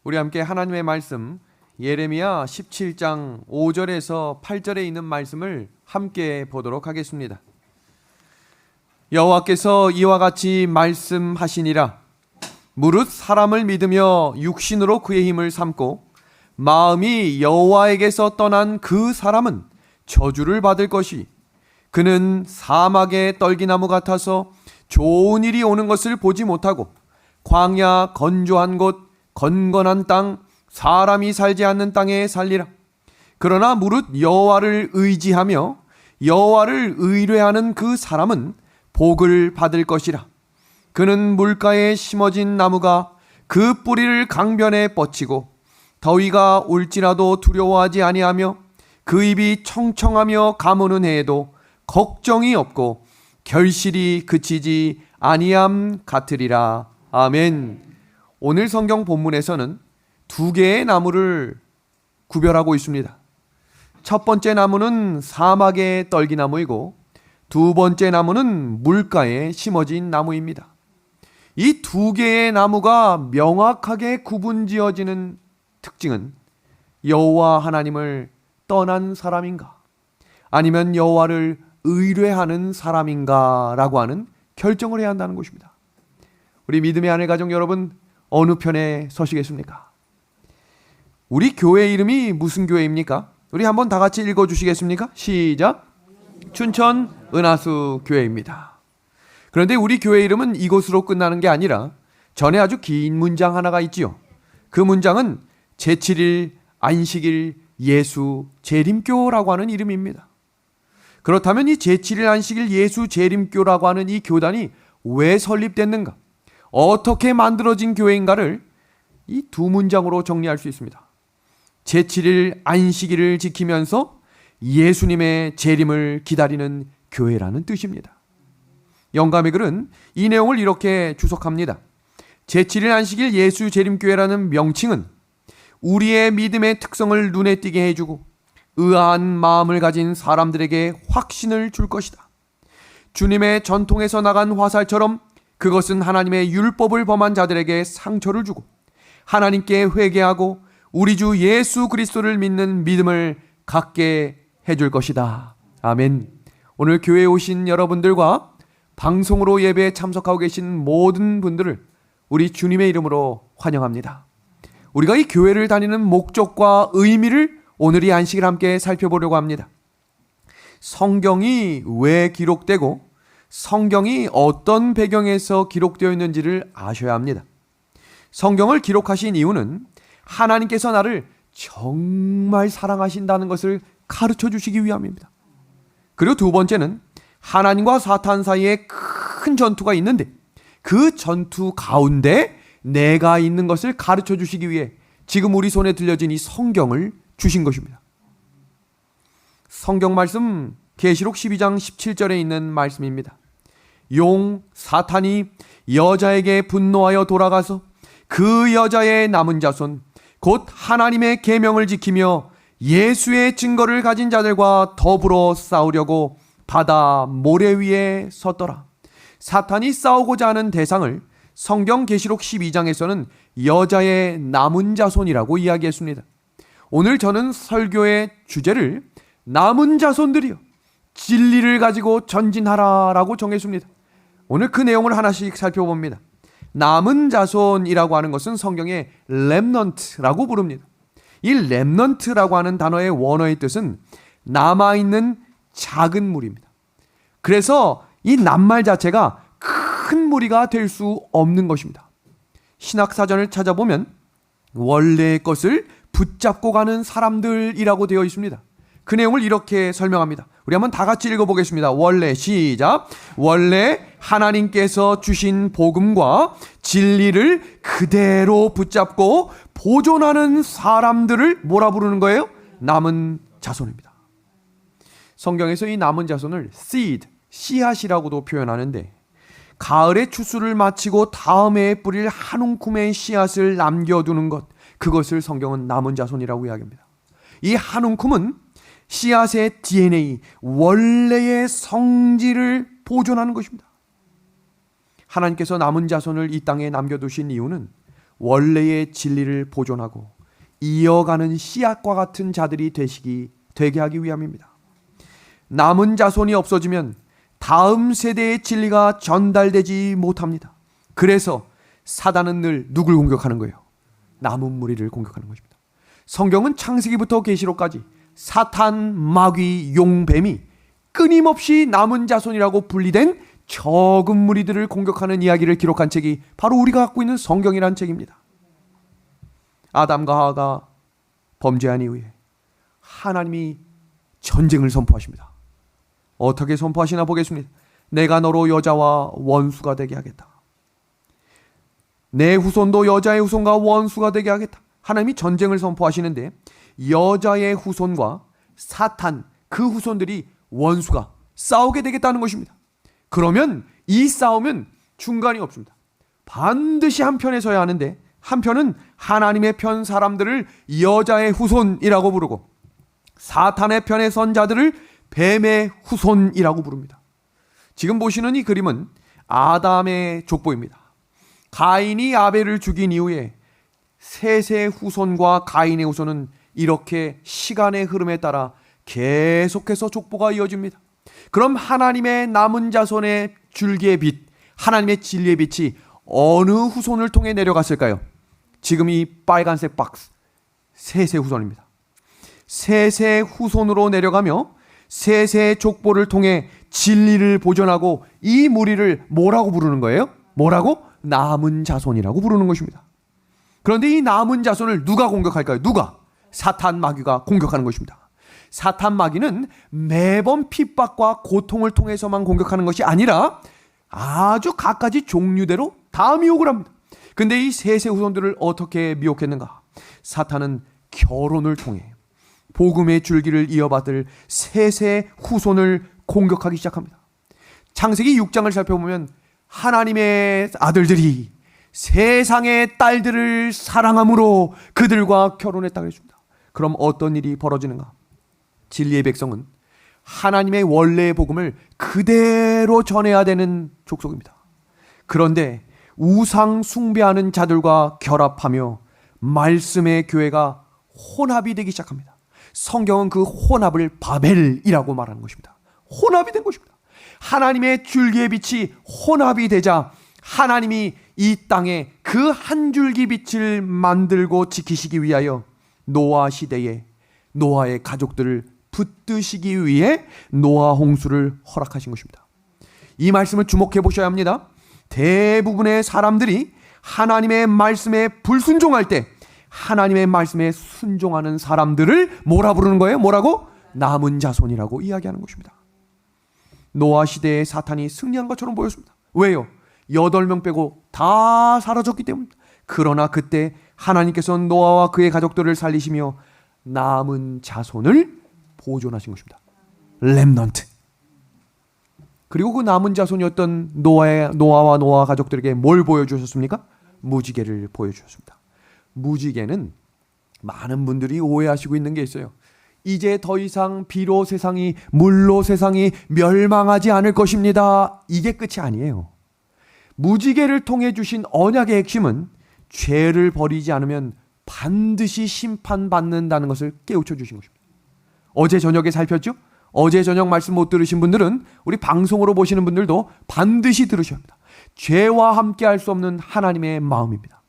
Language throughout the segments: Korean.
우리 함께 하나님의 말씀 예레미야 17장 5절에서 8절에 있는 말씀을 함께 보도록 하겠습니다. 여호와께서 이와 같이 말씀하시니라. 무릇 사람을 믿으며 육신으로 그의 힘을 삼고 마음이 여호와에게서 떠난 그 사람은 저주를 받을 것이, 그는 사막의 떨기나무 같아서 좋은 일이 오는 것을 보지 못하고 광야 건조한 곳 건건한 땅 사람이 살지 않는 땅에 살리라. 그러나 무릇 여호와를 의지하며 여호와를 의뢰하는 그 사람은 복을 받을 것이라. 그는 물가에 심어진 나무가 그 뿌리를 강변에 뻗치고 더위가 올지라도 두려워하지 아니하며 그 입이 청청하며 가무는 해에도 걱정이 없고 결실이 그치지 아니함 같으리라. 아멘. 오늘 성경 본문에서는 두 개의 나무를 구별하고 있습니다. 첫 번째 나무는 사막의 떨기나무이고 두 번째 나무는 물가에 심어진 나무입니다. 이 두 개의 나무가 명확하게 구분지어지는 특징은 여호와 하나님을 떠난 사람인가 아니면 여호와를 의뢰하는 사람인가라고 하는 결정을 해야 한다는 것입니다. 우리 믿음의 하늘 가족 여러분, 어느 편에 서시겠습니까? 우리 교회 이름이 무슨 교회입니까? 우리 한번 다 같이 읽어주시겠습니까? 시작! 춘천 은하수 교회입니다. 그런데 우리 교회 이름은 이곳으로 끝나는 게 아니라 전에 아주 긴 문장 하나가 있지요. 그 문장은 제7일 안식일 예수 재림교라고 하는 이름입니다. 그렇다면 이 제7일 안식일 예수 재림교라고 하는 이 교단이 왜 설립됐는가? 어떻게 만들어진 교회인가를 이 두 문장으로 정리할 수 있습니다. 제7일 안식일을 지키면서 예수님의 재림을 기다리는 교회라는 뜻입니다. 영감의 글은 이 내용을 이렇게 주석합니다. 제7일 안식일 예수 재림교회라는 명칭은 우리의 믿음의 특성을 눈에 띄게 해주고 의아한 마음을 가진 사람들에게 확신을 줄 것이다. 주님의 전통에서 나간 화살처럼 그것은 하나님의 율법을 범한 자들에게 상처를 주고 하나님께 회개하고 우리 주 예수 그리스도를 믿는 믿음을 갖게 해줄 것이다. 아멘. 오늘 교회에 오신 여러분들과 방송으로 예배에 참석하고 계신 모든 분들을 우리 주님의 이름으로 환영합니다. 우리가 이 교회를 다니는 목적과 의미를 오늘 이 안식일 함께 살펴보려고 합니다. 성경이 왜 기록되고 성경이 어떤 배경에서 기록되어 있는지를 아셔야 합니다. 성경을 기록하신 이유는 하나님께서 나를 정말 사랑하신다는 것을 가르쳐 주시기 위함입니다. 그리고 두 번째는 하나님과 사탄 사이에 큰 전투가 있는데 그 전투 가운데 내가 있는 것을 가르쳐 주시기 위해 지금 우리 손에 들려진 이 성경을 주신 것입니다. 성경 말씀 계시록 12장 17절에 있는 말씀입니다. 용 사탄이 여자에게 분노하여 돌아가서 그 여자의 남은 자손 곧 하나님의 계명을 지키며 예수의 증거를 가진 자들과 더불어 싸우려고 바다 모래 위에 섰더라. 사탄이 싸우고자 하는 대상을 성경 계시록 12장에서는 여자의 남은 자손이라고 이야기했습니다. 오늘 저는 설교의 주제를 남은 자손들이여 진리를 가지고 전진하라라고 정했습니다. 오늘 그 내용을 하나씩 살펴봅니다. 남은 자손이라고 하는 것은 성경의 렘넌트라고 부릅니다. 이 렘넌트라고 하는 단어의 원어의 뜻은 남아있는 작은 무리입니다. 그래서 이 낱말 자체가 큰 무리가 될 수 없는 것입니다. 신학사전을 찾아보면 원래의 것을 붙잡고 가는 사람들이라고 되어 있습니다. 그 내용을 이렇게 설명합니다. 우리 한번 다 같이 읽어보겠습니다. 원래 시작. 원래 하나님께서 주신 복음과 진리를 그대로 붙잡고 보존하는 사람들을 뭐라 부르는 거예요? 남은 자손입니다. 성경에서 이 남은 자손을 seed, 씨앗이라고도 표현하는데 가을에 추수를 마치고 다음 해에 뿌릴 한 움큼의 씨앗을 남겨두는 것, 그것을 성경은 남은 자손이라고 이야기합니다. 이 한 움큼은 씨앗의 DNA, 원래의 성질을 보존하는 것입니다. 하나님께서 남은 자손을 이 땅에 남겨두신 이유는 원래의 진리를 보존하고 이어가는 씨앗과 같은 자들이 되게 하기 위함입니다. 남은 자손이 없어지면 다음 세대의 진리가 전달되지 못합니다. 그래서 사단은 늘 누굴 공격하는 거예요? 남은 무리를 공격하는 것입니다. 성경은 창세기부터 계시록까지 사탄, 마귀, 용, 뱀이 끊임없이 남은 자손이라고 분리된 적은 무리들을 공격하는 이야기를 기록한 책이 바로 우리가 갖고 있는 성경이라는 책입니다. 아담과 하와가 범죄한 이후에 하나님이 전쟁을 선포하십니다. 어떻게 선포하시나 보겠습니다. 내가 너로 여자와 원수가 되게 하겠다. 내 후손도 여자의 후손과 원수가 되게 하겠다. 하나님이 전쟁을 선포하시는데 여자의 후손과 사탄, 그 후손들이 원수가 싸우게 되겠다는 것입니다. 그러면 이 싸움은 중간이 없습니다. 반드시 한 편에 서야 하는데 한편은 하나님의 편 사람들을 여자의 후손이라고 부르고 사탄의 편에 선 자들을 뱀의 후손이라고 부릅니다. 지금 보시는 이 그림은 아담의 족보입니다. 가인이 아벨을 죽인 이후에 셋의 후손과 가인의 후손은 이렇게 시간의 흐름에 따라 계속해서 족보가 이어집니다. 그럼 하나님의 남은 자손의 줄기의 빛, 하나님의 진리의 빛이 어느 후손을 통해 내려갔을까요? 지금 이 빨간색 박스, 셋의 후손입니다. 셋의 후손으로 내려가며 셋의 족보를 통해 진리를 보존하고 이 무리를 뭐라고 부르는 거예요? 뭐라고? 남은 자손이라고 부르는 것입니다. 그런데 이 남은 자손을 누가 공격할까요? 누가? 사탄, 마귀가 공격하는 것입니다. 사탄, 마귀는 매번 핍박과 고통을 통해서만 공격하는 것이 아니라 아주 갖가지 종류대로 다 미혹을 합니다. 근데 이 셋의 후손들을 어떻게 미혹했는가? 사탄은 결혼을 통해 복음의 줄기를 이어받을 셋의 후손을 공격하기 시작합니다. 창세기 6장을 살펴보면 하나님의 아들들이 세상의 딸들을 사랑함으로 그들과 결혼했다고 했습니다. 그럼 어떤 일이 벌어지는가? 진리의 백성은 하나님의 원래의 복음을 그대로 전해야 되는 족속입니다. 그런데 우상 숭배하는 자들과 결합하며 말씀의 교회가 혼합이 되기 시작합니다. 성경은 그 혼합을 바벨이라고 말하는 것입니다. 혼합이 된 것입니다. 하나님의 줄기의 빛이 혼합이 되자 하나님이 이 땅에 그 한 줄기 빛을 만들고 지키시기 위하여 노아 시대에 노아의 가족들을 붙드시기 위해 노아 홍수를 허락하신 것입니다. 이 말씀을 주목해 보셔야 합니다. 대부분의 사람들이 하나님의 말씀에 불순종할 때 하나님의 말씀에 순종하는 사람들을 뭐라 부르는 거예요? 뭐라고? 남은 자손이라고 이야기하는 것입니다. 노아 시대에 사탄이 승리한 것처럼 보였습니다. 왜요? 8명 빼고 다 사라졌기 때문입니다. 그러나 그때 하나님께서는 노아와 그의 가족들을 살리시며 남은 자손을 보존하신 것입니다. 렘넌트. 그리고 그 남은 자손이었던 노아와 노아 가족들에게 뭘 보여주셨습니까? 무지개를 보여주셨습니다. 무지개는 많은 분들이 오해하시고 있는 게 있어요. 이제 더 이상 비로 세상이, 물로 세상이 멸망하지 않을 것입니다. 이게 끝이 아니에요. 무지개를 통해 주신 언약의 핵심은 죄를 버리지 않으면 반드시 심판받는다는 것을 깨우쳐 주신 것입니다. 어제 저녁에 살폈죠? 어제 저녁 말씀 못 들으신 분들은 우리 방송으로 보시는 분들도 반드시 들으셔야 합니다. 죄와 함께 할 수 없는 하나님의 마음입니다.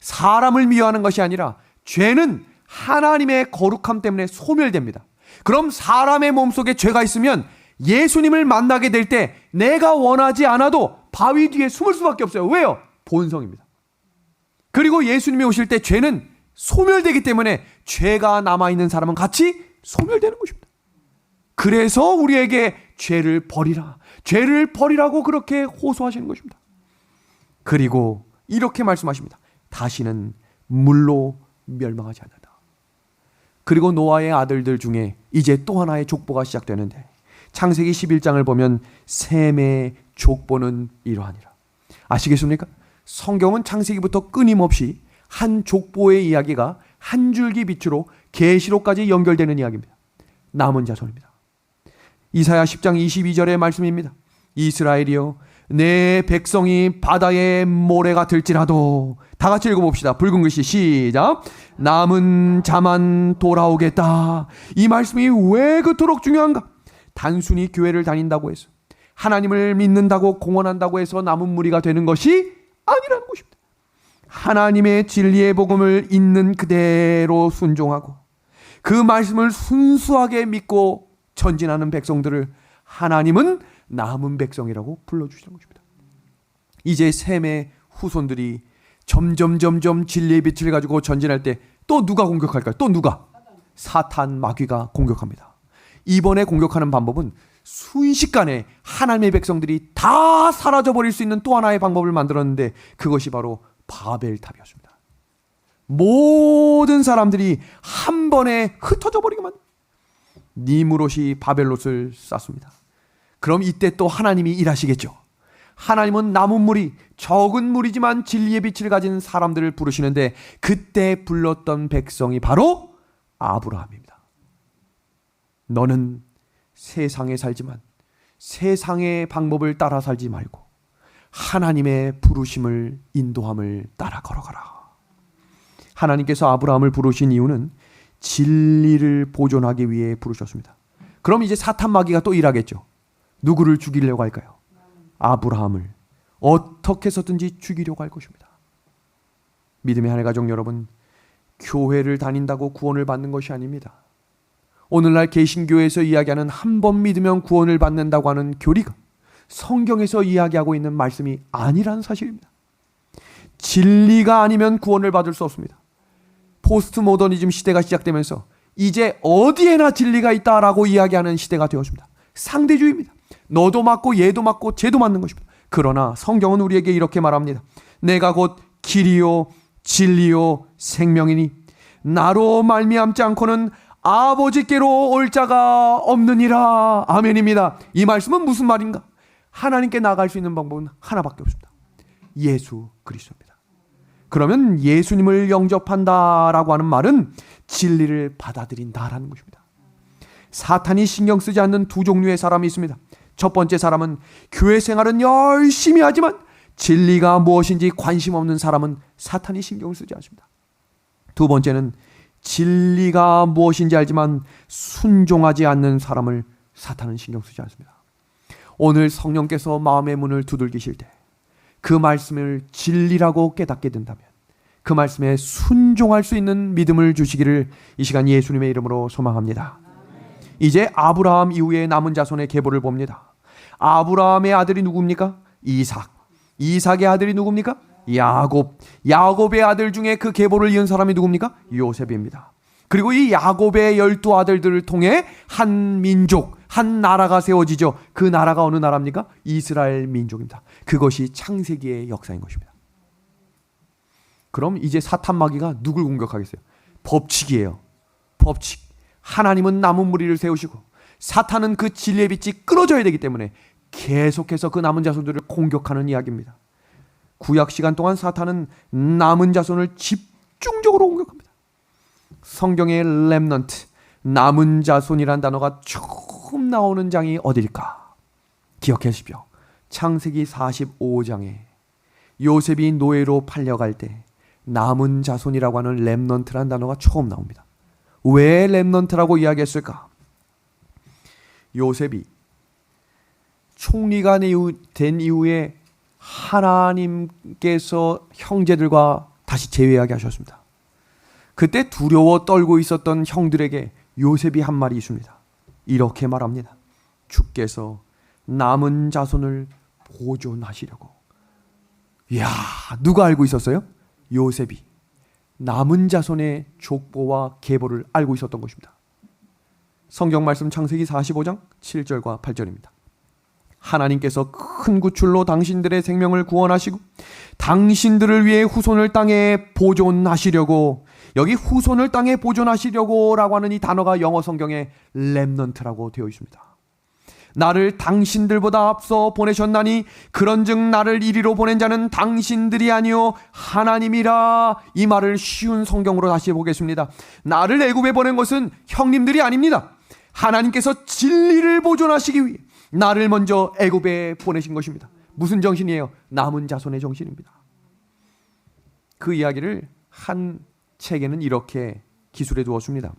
사람을 미워하는 것이 아니라 죄는 하나님의 거룩함 때문에 소멸됩니다. 그럼 사람의 몸속에 죄가 있으면 예수님을 만나게 될 때 내가 원하지 않아도 바위 뒤에 숨을 수밖에 없어요. 왜요? 본성입니다. 그리고 예수님이 오실 때 죄는 소멸되기 때문에 죄가 남아있는 사람은 같이 소멸되는 것입니다. 그래서 우리에게 죄를 버리라, 죄를 버리라고 그렇게 호소하시는 것입니다. 그리고 이렇게 말씀하십니다. 다시는 물로 멸망하지 않는다. 그리고 노아의 아들들 중에 이제 또 하나의 족보가 시작되는데 창세기 11장을 보면 셈의 족보는 이러하니라. 아시겠습니까? 성경은 창세기부터 끊임없이 한 족보의 이야기가 한 줄기 빛으로 계시록까지 연결되는 이야기입니다. 남은 자손입니다. 이사야 10장 22절의 말씀입니다. 이스라엘이여 내 백성이 바다의 모래가 될지라도. 다 같이 읽어봅시다. 붉은 글씨 시작. 남은 자만 돌아오겠다. 이 말씀이 왜 그토록 중요한가? 단순히 교회를 다닌다고 해서, 하나님을 믿는다고 공언한다고 해서 남은 무리가 되는 것이 아니라는 것입니다. 하나님의 진리의 복음을 있는 그대로 순종하고 그 말씀을 순수하게 믿고 전진하는 백성들을 하나님은 남은 백성이라고 불러주시는 것입니다. 이제 셈의 후손들이 점점 진리의 빛을 가지고 전진할 때 또 누가 공격할까요? 또 누가? 사탄 마귀가 공격합니다. 이번에 공격하는 방법은 순식간에 하나님의 백성들이 다 사라져버릴 수 있는 또 하나의 방법을 만들었는데, 그것이 바로 바벨탑이었습니다. 모든 사람들이 한 번에 흩어져 버리기만. 니무롯이 바벨롯을 쌌습니다. 그럼 이때 또 하나님이 일하시겠죠. 하나님은 남은 무리, 적은 무리지만 진리의 빛을 가진 사람들을 부르시는데, 그때 불렀던 백성이 바로 아브라함입니다. 너는 세상에 살지만 세상의 방법을 따라 살지 말고 하나님의 부르심을, 인도함을 따라 걸어가라. 하나님께서 아브라함을 부르신 이유는 진리를 보존하기 위해 부르셨습니다. 그럼 이제 사탄 마귀가 또 일하겠죠. 누구를 죽이려고 할까요? 아브라함을 어떻게 해서든지 죽이려고 할 것입니다. 믿음의 하늘 가족 여러분, 교회를 다닌다고 구원을 받는 것이 아닙니다. 오늘날 개신교에서 이야기하는 한 번 믿으면 구원을 받는다고 하는 교리가 성경에서 이야기하고 있는 말씀이 아니라는 사실입니다. 진리가 아니면 구원을 받을 수 없습니다. 포스트 모더니즘 시대가 시작되면서 이제 어디에나 진리가 있다라고 이야기하는 시대가 되었습니다. 상대주의입니다. 너도 맞고 얘도 맞고 쟤도 맞는 것입니다. 그러나 성경은 우리에게 이렇게 말합니다. 내가 곧 길이요 진리요 생명이니 나로 말미암지 않고는 아버지께로 올 자가 없느니라. 아멘입니다. 이 말씀은 무슨 말인가? 하나님께 나아갈 수 있는 방법은 하나밖에 없습니다. 예수 그리스도입니다. 그러면 예수님을 영접한다라고 하는 말은 진리를 받아들인다라는 것입니다. 사탄이 신경 쓰지 않는 두 종류의 사람이 있습니다. 첫 번째 사람은 교회 생활은 열심히 하지만 진리가 무엇인지 관심 없는 사람은 사탄이 신경을 쓰지 않습니다. 두 번째는 진리가 무엇인지 알지만 순종하지 않는 사람을 사탄은 신경 쓰지 않습니다. 오늘 성령께서 마음의 문을 두들기실 때 그 말씀을 진리라고 깨닫게 된다면 그 말씀에 순종할 수 있는 믿음을 주시기를 이 시간 예수님의 이름으로 소망합니다. 이제 아브라함 이후에 남은 자손의 계보를 봅니다. 아브라함의 아들이 누굽니까? 이삭. 이삭의 아들이 누굽니까? 야곱. 야곱의 아들 중에 그 계보를 이은 사람이 누굽니까? 요셉입니다. 그리고 이 야곱의 12아들들을 통해 한 민족, 한 나라가 세워지죠. 그 나라가 어느 나라입니까? 이스라엘 민족입니다. 그것이 창세기의 역사인 것입니다. 그럼 이제 사탄 마귀가 누굴 공격하겠어요? 법칙이에요. 법칙. 하나님은 남은 무리를 세우시고 사탄은 그 진리의 빛이 끊어져야 되기 때문에 계속해서 그 남은 자손들을 공격하는 이야기입니다. 구약 시간 동안 사탄은 남은 자손을 집중적으로 공격합니다. 성경의 렘넌트, 남은 자손이란 단어가 처음 나오는 장이 어딜까? 기억해 주십시오. 창세기 45장에 요셉이 노예로 팔려갈 때 남은 자손이라고 하는 렘넌트란 단어가 처음 나옵니다. 왜 렘넌트라고 이야기했을까? 요셉이 총리가 된 이후에 하나님께서 형제들과 다시 재회하게 하셨습니다. 그때 두려워 떨고 있었던 형들에게 요셉이 한 말이 있습니다. 이렇게 말합니다. 주께서 남은 자손을 보존하시려고. 이야, 누가 알고 있었어요? 요셉이 남은 자손의 족보와 계보를 알고 있었던 것입니다. 성경 말씀 창세기 45장 7절과 8절입니다. 하나님께서 큰 구출로 당신들의 생명을 구원하시고 당신들을 위해 후손을 땅에 보존하시려고. 여기 후손을 땅에 보존하시려고 라고 하는 이 단어가 영어 성경에 렘넌트라고 되어 있습니다. 나를 당신들보다 앞서 보내셨나니 그런즉 나를 이리로 보낸 자는 당신들이 아니요 하나님이라. 이 말을 쉬운 성경으로 다시 보겠습니다. 나를 애굽에 보낸 것은 형님들이 아닙니다. 하나님께서 진리를 보존하시기 위해 나를 먼저 애굽에 보내신 것입니다. 무슨 정신이에요? 남은 자손의 정신입니다. 그 이야기를 한 책에는 이렇게 기술해 두었습니다.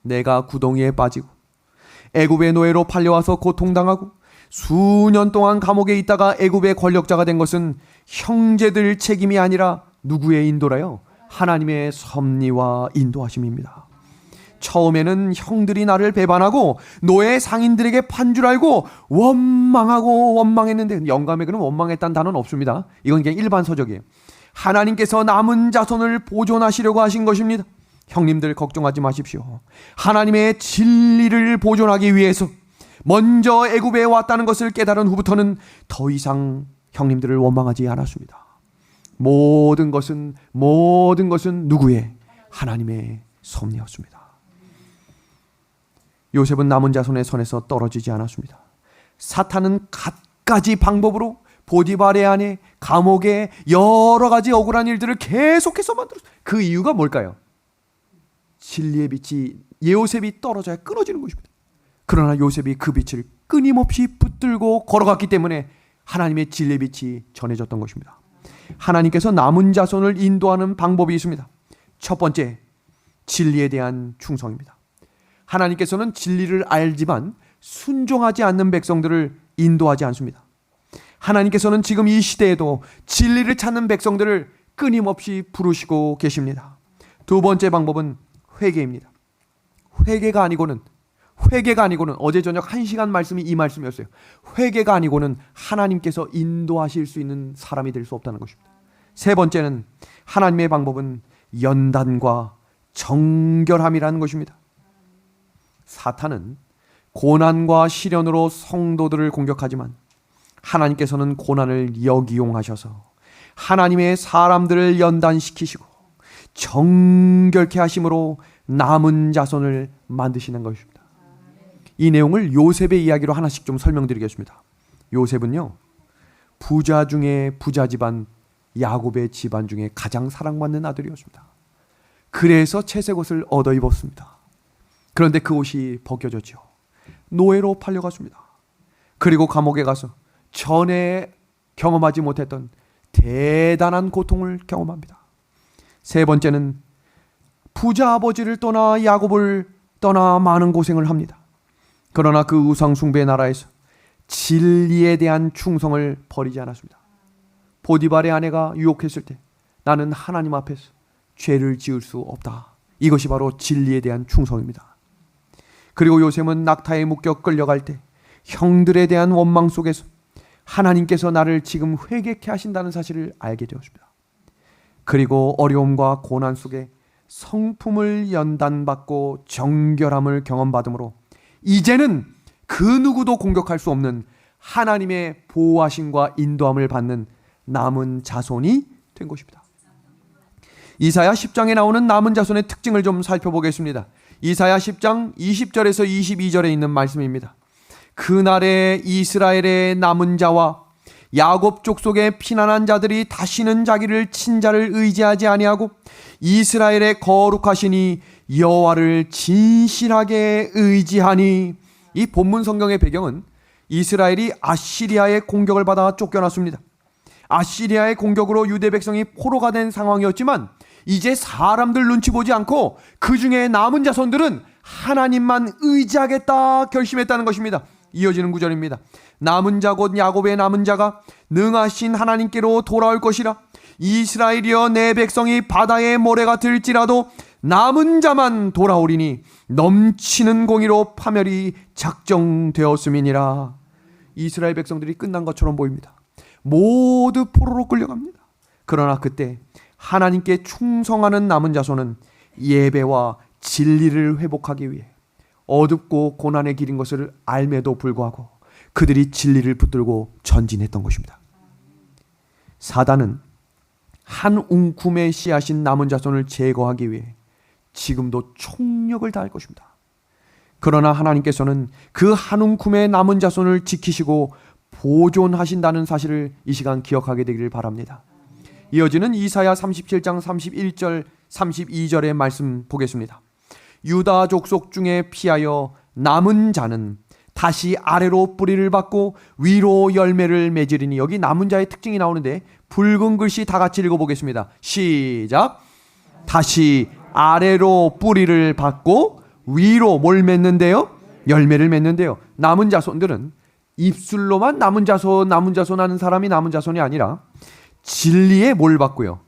내가 구덩이에 빠지고 애굽의 노예로 팔려와서 고통당하고 수년 동안 감옥에 있다가 애굽의 권력자가 된 것은 형제들 책임이 아니라 누구의 인도라요? 하나님의 섭리와 인도하심입니다. 처음에는 형들이 나를 배반하고 노예 상인들에게 판 줄 알고 원망했는데, 영감에 그는 원망했다는 단어는 없습니다. 이건 그냥 일반 서적이에요. 하나님께서 남은 자손을 보존하시려고 하신 것입니다. 형님들 걱정하지 마십시오. 하나님의 진리를 보존하기 위해서 먼저 애굽에 왔다는 것을 깨달은 후부터는 더 이상 형님들을 원망하지 않았습니다. 모든 것은 누구의? 하나님의 섭리였습니다. 요셉은 남은 자손의 손에서 떨어지지 않았습니다. 사탄은 갖가지 방법으로 보디발의 아내, 감옥에 여러 가지 억울한 일들을 계속해서 만들었어요. 그 이유가 뭘까요? 진리의 빛이 요셉이 떨어져야 끊어지는 것입니다. 그러나 요셉이 그 빛을 끊임없이 붙들고 걸어갔기 때문에 하나님의 진리의 빛이 전해졌던 것입니다. 하나님께서 남은 자손을 인도하는 방법이 있습니다. 첫 번째, 진리에 대한 충성입니다. 하나님께서는 진리를 알지만 순종하지 않는 백성들을 인도하지 않습니다. 하나님께서는 지금 이 시대에도 진리를 찾는 백성들을 끊임없이 부르시고 계십니다. 두 번째 방법은 회개입니다. 회개가 아니고는 어제 저녁 1시간 말씀이 이 말씀이었어요. 회개가 아니고는 하나님께서 인도하실 수 있는 사람이 될 수 없다는 것입니다. 세 번째는 하나님의 방법은 연단과 정결함이라는 것입니다. 사탄은 고난과 시련으로 성도들을 공격하지만 하나님께서는 고난을 역이용하셔서 하나님의 사람들을 연단시키시고 정결케 하심으로 남은 자손을 만드시는 것입니다. 이 내용을 요셉의 이야기로 하나씩 좀 설명드리겠습니다. 요셉은요, 부자 중에 부자 집안, 야곱의 집안 중에 가장 사랑받는 아들이었습니다. 그래서 채색 옷을 얻어 입었습니다. 그런데 그 옷이 벗겨졌죠. 노예로 팔려갔습니다. 그리고 감옥에 가서 전에 경험하지 못했던 대단한 고통을 경험합니다. 세 번째는 부자 아버지를 떠나 야곱을 떠나 많은 고생을 합니다. 그러나 그 우상 숭배의 나라에서 진리에 대한 충성을 버리지 않았습니다. 보디발의 아내가 유혹했을 때 나는 하나님 앞에서 죄를 지을 수 없다. 이것이 바로 진리에 대한 충성입니다. 그리고 요셉은 낙타에 묶여 끌려갈 때 형들에 대한 원망 속에서 하나님께서 나를 지금 회개케 하신다는 사실을 알게 되었습니다. 그리고 어려움과 고난 속에 성품을 연단받고 정결함을 경험받음으로 이제는 그 누구도 공격할 수 없는 하나님의 보호하심과 인도함을 받는 남은 자손이 된 것입니다. 이사야 10장에 나오는 남은 자손의 특징을 좀 살펴보겠습니다. 이사야 10장 20절에서 22절에 있는 말씀입니다. 그날에 이스라엘의 남은 자와 야곱 족속의 피난한 자들이 다시는 자기를 친자를 의지하지 아니하고 이스라엘의 거룩하시니 여호와를 진실하게 의지하니. 이 본문 성경의 배경은 이스라엘이 아시리아의 공격을 받아 쫓겨났습니다. 아시리아의 공격으로 유대 백성이 포로가 된 상황이었지만 이제 사람들 눈치 보지 않고 그 중에 남은 자손들은 하나님만 의지하겠다 결심했다는 것입니다. 이어지는 구절입니다. 남은 자 곧 야곱의 남은 자가 능하신 하나님께로 돌아올 것이라. 이스라엘이여 내 백성이 바다의 모래가 들지라도 남은 자만 돌아오리니 넘치는 공의로 파멸이 작정되었음이니라. 이스라엘 백성들이 끝난 것처럼 보입니다. 모두 포로로 끌려갑니다. 그러나 그때 하나님께 충성하는 남은 자손은 예배와 진리를 회복하기 위해 어둡고 고난의 길인 것을 알매도 불구하고 그들이 진리를 붙들고 전진했던 것입니다. 사단은 한 웅큼의 씨앗인 남은 자손을 제거하기 위해 지금도 총력을 다할 것입니다. 그러나 하나님께서는 그 한 웅큼의 남은 자손을 지키시고 보존하신다는 사실을 이 시간 기억하게 되기를 바랍니다. 이어지는 이사야 37장 31절 32절의 말씀 보겠습니다. 유다 족속 중에 피하여 남은 자는 다시 아래로 뿌리를 받고 위로 열매를 맺으리니. 여기 남은 자의 특징이 나오는데 붉은 글씨 다 같이 읽어보겠습니다. 시작. 다시 아래로 뿌리를 받고 위로 뭘 맺는데요? 열매를 맺는데요. 남은 자손들은 입술로만 남은 자손 하는 사람이 남은 자손이 아니라 진리에 뭘 받고요?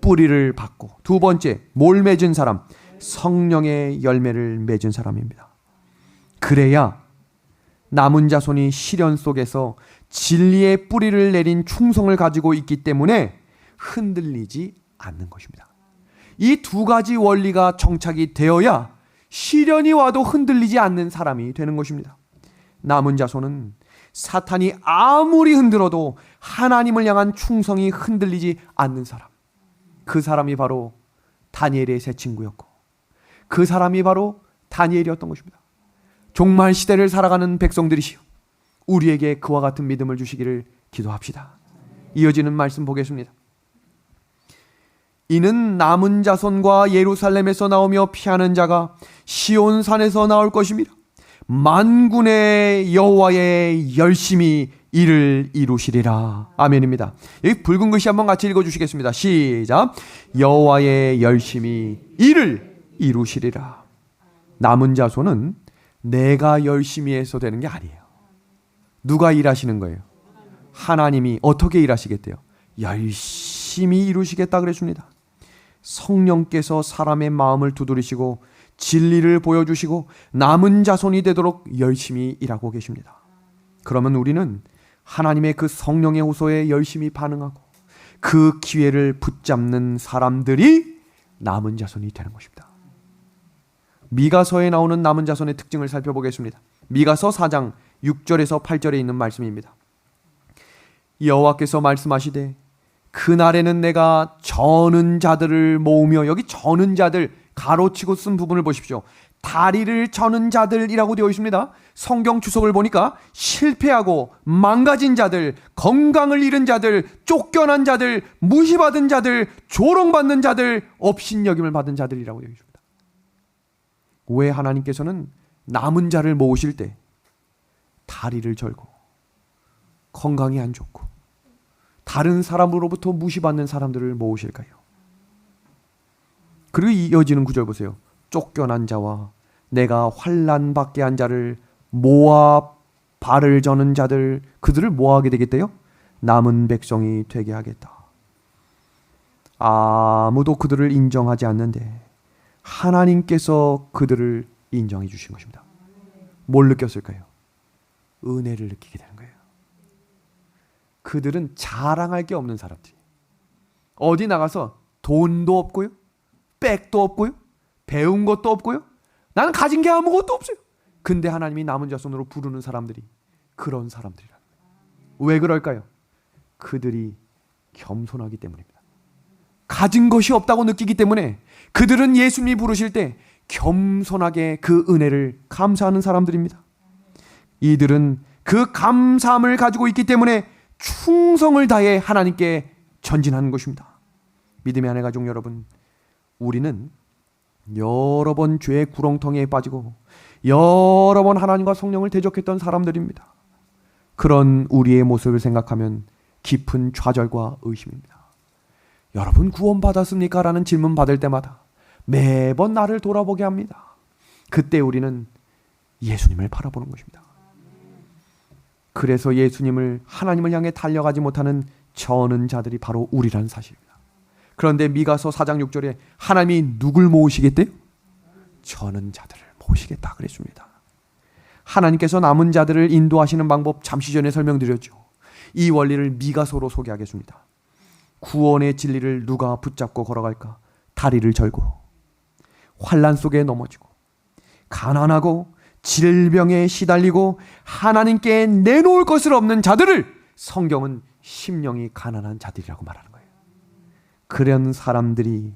뿌리를 받고. 두 번째, 뭘 맺은 사람? 성령의 열매를 맺은 사람입니다. 그래야 남은 자손이 시련 속에서 진리의 뿌리를 내린 충성을 가지고 있기 때문에 흔들리지 않는 것입니다. 이 두 가지 원리가 정착이 되어야 시련이 와도 흔들리지 않는 사람이 되는 것입니다. 남은 자손은 사탄이 아무리 흔들어도 하나님을 향한 충성이 흔들리지 않는 사람. 그 사람이 바로 다니엘의 세 친구였고 그 사람이 바로 다니엘이었던 것입니다. 종말 시대를 살아가는 백성들이시오, 우리에게 그와 같은 믿음을 주시기를 기도합시다. 이어지는 말씀 보겠습니다. 이는 남은 자손과 예루살렘에서 나오며 피하는 자가 시온산에서 나올 것입니다. 만군의 여호와의 열심히 이를 이루시리라. 아멘입니다. 여기 붉은 글씨 한번 같이 읽어주시겠습니다. 시작. 여호와의 열심히 이를 이루시리라. 남은 자손은 내가 열심히 해서 되는 게 아니에요. 누가 일하시는 거예요? 하나님이. 어떻게 일하시겠대요? 열심히 이루시겠다 그랬습니다. 성령께서 사람의 마음을 두드리시고 진리를 보여주시고 남은 자손이 되도록 열심히 일하고 계십니다. 그러면 우리는 하나님의 그 성령의 호소에 열심히 반응하고 그 기회를 붙잡는 사람들이 남은 자손이 되는 것입니다. 미가서에 나오는 남은 자손의 특징을 살펴보겠습니다. 미가서 4장 6절에서 8절에 있는 말씀입니다. 여호와께서 말씀하시되 그날에는 내가 저는 자들을 모으며, 여기 저는 자들 가로치고 쓴 부분을 보십시오. 다리를 저는 자들이라고 되어 있습니다. 성경 주석을 보니까 실패하고 망가진 자들, 건강을 잃은 자들, 쫓겨난 자들, 무시받은 자들, 조롱받는 자들, 업신여김을 받은 자들이라고 되어 있습니다. 왜 하나님께서는 남은 자를 모으실 때 다리를 절고 건강이 안 좋고 다른 사람으로부터 무시받는 사람들을 모으실까요? 그리고 이어지는 구절 보세요. 쫓겨난 자와 내가 환난 받게 한 자를 모아 발을 저는 자들, 그들을 모아하게 되겠대요. 남은 백성이 되게 하겠다. 아무도 그들을 인정하지 않는데 하나님께서 그들을 인정해 주신 것입니다. 뭘 느꼈을까요? 은혜를 느끼게 되는 거예요. 그들은 자랑할 게 없는 사람들이, 어디 나가서 돈도 없고요, 백도 없고요, 배운 것도 없고요, 나는 가진 게 아무것도 없어요. 근데 하나님이 남은 자손으로 부르는 사람들이 그런 사람들이라는 거예요. 왜 그럴까요? 그들이 겸손하기 때문입니다. 가진 것이 없다고 느끼기 때문에 그들은 예수님이 부르실 때 겸손하게 그 은혜를 감사하는 사람들입니다. 이들은 그 감사함을 가지고 있기 때문에 충성을 다해 하나님께 전진하는 것입니다. 믿음의 아내 가족 여러분, 우리는 여러 번 죄의 구렁텅이에 빠지고 여러 번 하나님과 성령을 대적했던 사람들입니다. 그런 우리의 모습을 생각하면 깊은 좌절과 의심입니다. 여러분 구원받았습니까? 라는 질문 받을 때마다 매번 나를 돌아보게 합니다. 그때 우리는 예수님을 바라보는 것입니다. 그래서 예수님을, 하나님을 향해 달려가지 못하는 저는 자들이 바로 우리라는 사실입니다. 그런데 미가서 4장 6절에 하나님이 누굴 모으시겠대요? 저는 자들을 모으시겠다 그랬습니다. 하나님께서 남은 자들을 인도하시는 방법 잠시 전에 설명드렸죠. 이 원리를 미가서로 소개하겠습니다. 구원의 진리를 누가 붙잡고 걸어갈까? 다리를 절고 환난 속에 넘어지고 가난하고 질병에 시달리고 하나님께 내놓을 것을 없는 자들을 성경은 심령이 가난한 자들이라고 말하는 거예요. 그런 사람들이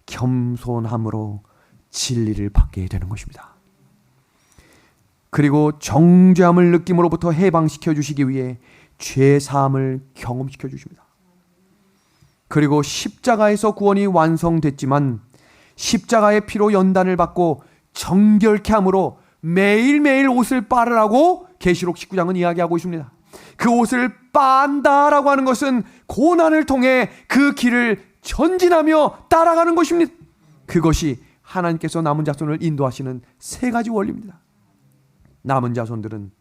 겸손함으로 진리를 받게 되는 것입니다. 그리고 정죄함을 느낌으로부터 해방시켜 주시기 위해 죄사함을 경험시켜 주십니다. 그리고 십자가에서 구원이 완성됐지만 십자가의 피로 연단을 받고 정결케 함으로 매일매일 옷을 빨으라고 계시록 19장은 이야기하고 있습니다. 그 옷을 빤다라고 하는 것은 고난을 통해 그 길을 전진하며 따라가는 것입니다. 그것이 하나님께서 남은 자손을 인도하시는 세 가지 원리입니다. 남은 자손들은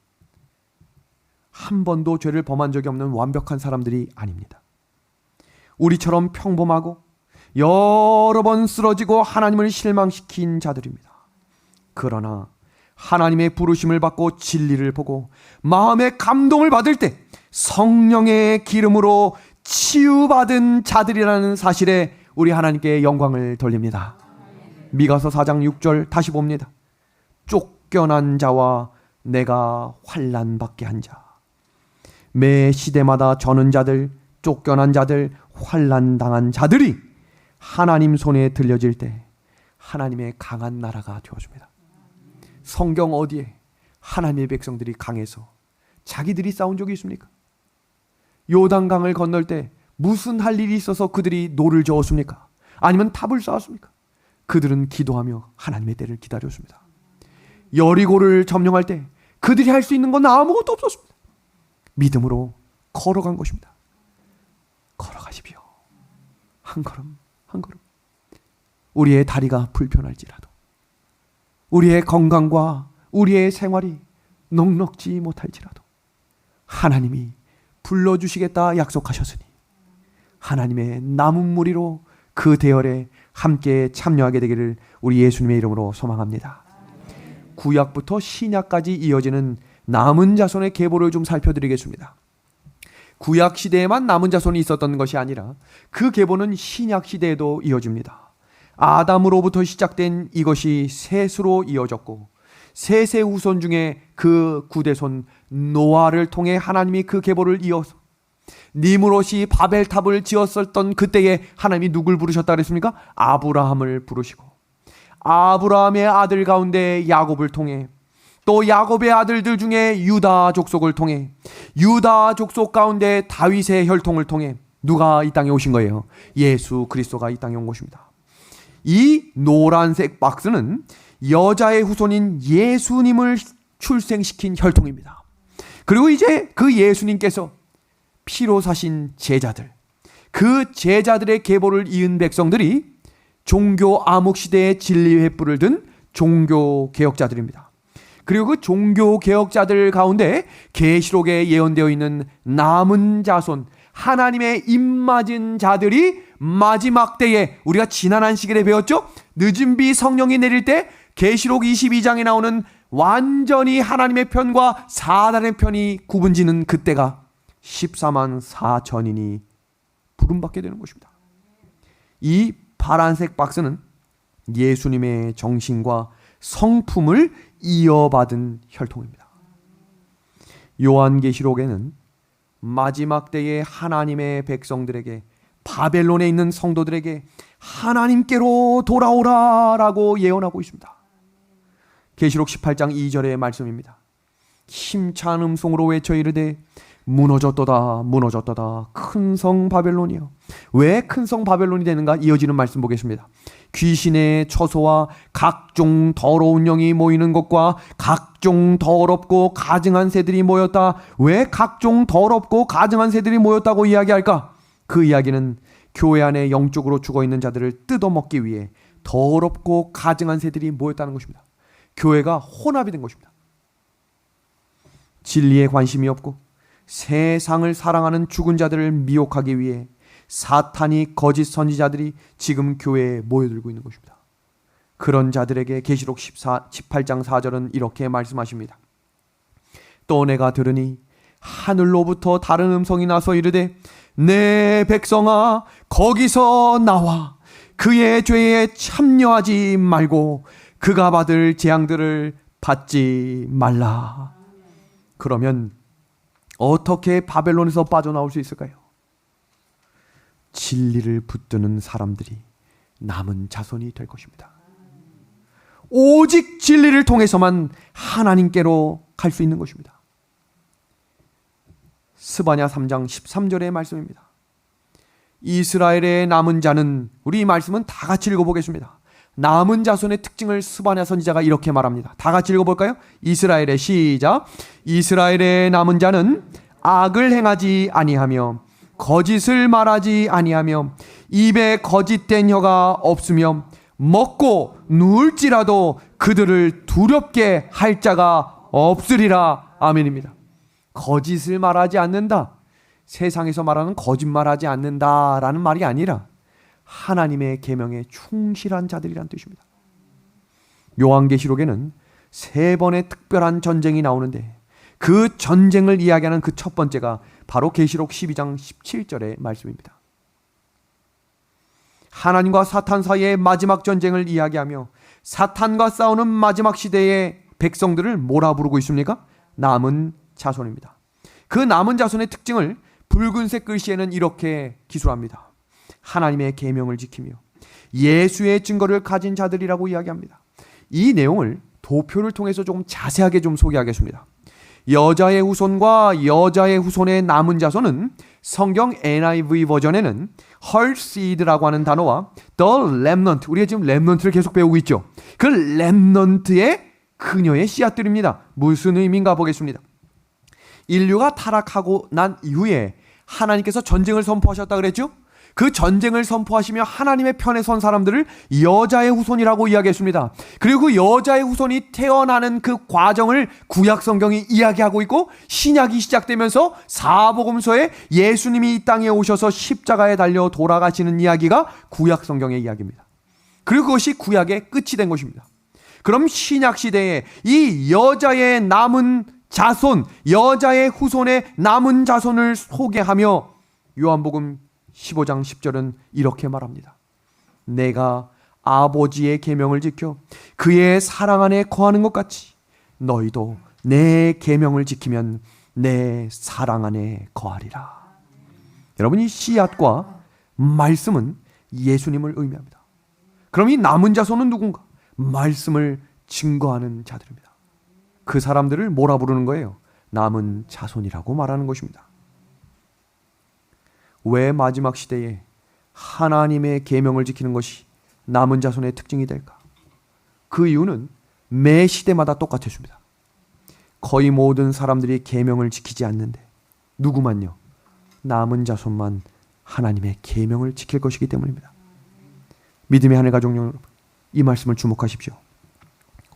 한 번도 죄를 범한 적이 없는 완벽한 사람들이 아닙니다. 우리처럼 평범하고 여러 번 쓰러지고 하나님을 실망시킨 자들입니다. 그러나 하나님의 부르심을 받고 진리를 보고 마음의 감동을 받을 때 성령의 기름으로 치유받은 자들이라는 사실에 우리 하나님께 영광을 돌립니다. 미가서 4장 6절 다시 봅니다. 쫓겨난 자와 내가 환난받게 한 자. 매 시대마다 저는 자들, 쫓겨난 자들, 환난당한 자들이 하나님 손에 들려질 때 하나님의 강한 나라가 되어줍니다. 성경 어디에 하나님의 백성들이 강해서 자기들이 싸운 적이 있습니까? 요단강을 건널 때 무슨 할 일이 있어서 그들이 노를 저었습니까? 아니면 탑을 쌓았습니까? 그들은 기도하며 하나님의 때를 기다렸습니다. 여리고를 점령할 때 그들이 할 수 있는 건 아무것도 없었습니다. 믿음으로 걸어간 것입니다. 걸어가십시오. 한 걸음 한 걸음. 우리의 다리가 불편할지라도, 우리의 건강과 우리의 생활이 넉넉지 못할지라도 하나님이 불러주시겠다 약속하셨으니 하나님의 남은 무리로 그 대열에 함께 참여하게 되기를 우리 예수님의 이름으로 소망합니다. 구약부터 신약까지 이어지는 남은 자손의 계보를 좀 살펴드리겠습니다. 구약 시대에만 남은 자손이 있었던 것이 아니라 그 계보는 신약 시대에도 이어집니다. 아담으로부터 시작된 이것이 셋으로 이어졌고, 셋의 후손 중에 그 9대손 노아를 통해 하나님이 그 계보를 이어서 니므롯이 바벨탑을 지었었던 그때에 하나님이 누굴 부르셨다 그랬습니까? 아브라함을 부르시고, 아브라함의 아들 가운데 야곱을 통해, 또 야곱의 아들들 중에 유다 족속을 통해, 유다 족속 가운데 다윗의 혈통을 통해 누가 이 땅에 오신 거예요? 예수 그리스도가 이 땅에 온 것입니다. 이 노란색 박스는 여자의 후손인 예수님을 출생시킨 혈통입니다. 그리고 이제 그 예수님께서 피로 사신 제자들, 그 제자들의 계보를 이은 백성들이 종교 암흑시대의 진리의 뿔을 든 종교 개혁자들입니다. 그리고 그 종교 개혁자들 가운데 계시록에 예언되어 있는 남은 자손, 하나님의 입맞은 자들이 마지막 때에, 우리가 지난 안식일에 배웠죠? 늦은 비 성령이 내릴 때 계시록 22장에 나오는 완전히 하나님의 편과 사단의 편이 구분지는 그때가 14만 4천인이 부름받게 되는 것입니다. 이 파란색 박스는 예수님의 정신과 성품을 이어받은 혈통입니다. 요한계시록에는 마지막 때에 하나님의 백성들에게, 바벨론에 있는 성도들에게 하나님께로 돌아오라라고 예언하고 있습니다. 계시록 18장 2절의 말씀입니다. 힘찬 음성으로 외쳐 이르되 무너졌도다 무너졌도다 큰 성 바벨론이여. 왜 큰 성 바벨론이 되는가? 이어지는 말씀 보겠습니다. 귀신의 처소와 각종 더러운 영이 모이는 것과 각종 더럽고 가증한 새들이 모였다. 왜 각종 더럽고 가증한 새들이 모였다고 이야기할까? 그 이야기는 교회 안에 영적으로 죽어있는 자들을 뜯어먹기 위해 더럽고 가증한 새들이 모였다는 것입니다. 교회가 혼합이 된 것입니다. 진리에 관심이 없고 세상을 사랑하는 죽은 자들을 미혹하기 위해 사탄이 거짓 선지자들이 지금 교회에 모여들고 있는 것입니다. 그런 자들에게 계시록 18장 4절은 이렇게 말씀하십니다. 또 내가 들으니 하늘로부터 다른 음성이 나서 이르되 내 백성아 거기서 나와 그의 죄에 참여하지 말고 그가 받을 재앙들을 받지 말라. 그러면 어떻게 바벨론에서 빠져나올 수 있을까요? 진리를 붙드는 사람들이 남은 자손이 될 것입니다. 오직 진리를 통해서만 하나님께로 갈 수 있는 것입니다. 스바냐 3장 13절의 말씀입니다. 이스라엘의 남은 자는, 우리 이 말씀은 다 같이 읽어보겠습니다. 남은 자손의 특징을 스바냐 선지자가 이렇게 말합니다. 다 같이 읽어볼까요? 이스라엘의 시작. 이스라엘의 남은 자는 악을 행하지 아니하며 거짓을 말하지 아니하며 입에 거짓된 혀가 없으며 먹고 누울지라도 그들을 두렵게 할 자가 없으리라. 아멘입니다. 거짓을 말하지 않는다. 세상에서 말하는 거짓말하지 않는다라는 말이 아니라 하나님의 계명에 충실한 자들이란 뜻입니다. 요한계시록에는 3번의 특별한 전쟁이 나오는데 그 전쟁을 이야기하는 그 첫 번째가 바로 계시록 12장 17절의 말씀입니다. 하나님과 사탄 사이의 마지막 전쟁을 이야기하며 사탄과 싸우는 마지막 시대의 백성들을 뭐라 부르고 있습니까? 남은 자손입니다. 그 남은 자손의 특징을 붉은색 글씨에는 이렇게 기술합니다. 하나님의 계명을 지키며 예수의 증거를 가진 자들이라고 이야기합니다. 이 내용을 도표를 통해서 조금 자세하게 좀 소개하겠습니다. 여자의 후손과 여자의 후손의 남은 자손은 성경 NIV 버전에는 her seed라고 하는 단어와 the remnant, 우리가 지금 remnant를 계속 배우고 있죠. 그 remnant의 그녀의 씨앗들입니다. 무슨 의미인가 보겠습니다. 인류가 타락하고 난 이후에 하나님께서 전쟁을 선포하셨다 그랬죠? 그 전쟁을 선포하시며 하나님의 편에 선 사람들을 여자의 후손이라고 이야기했습니다. 그리고 그 여자의 후손이 태어나는 그 과정을 구약 성경이 이야기하고 있고 신약이 시작되면서 사복음서에 예수님이 이 땅에 오셔서 십자가에 달려 돌아가시는 이야기가 구약 성경의 이야기입니다. 그리고 그것이 구약의 끝이 된 것입니다. 그럼 신약 시대에 이 여자의 남은 자손, 여자의 후손의 남은 자손을 소개하며 요한복음 15장 10절은 이렇게 말합니다. 내가 아버지의 계명을 지켜 그의 사랑 안에 거하는 것 같이 너희도 내 계명을 지키면 내 사랑 안에 거하리라. 여러분, 이 씨앗과 말씀은 예수님을 의미합니다. 그럼 이 남은 자손은 누군가? 말씀을 증거하는 자들입니다. 그 사람들을 뭐라 부르는 거예요? 남은 자손이라고 말하는 것입니다. 왜 마지막 시대에 하나님의 계명을 지키는 것이 남은 자손의 특징이 될까? 그 이유는 매 시대마다 똑같았습니다. 거의 모든 사람들이 계명을 지키지 않는데 누구만요? 남은 자손만 하나님의 계명을 지킬 것이기 때문입니다. 믿음의 하늘 가족 여러분, 이 말씀을 주목하십시오.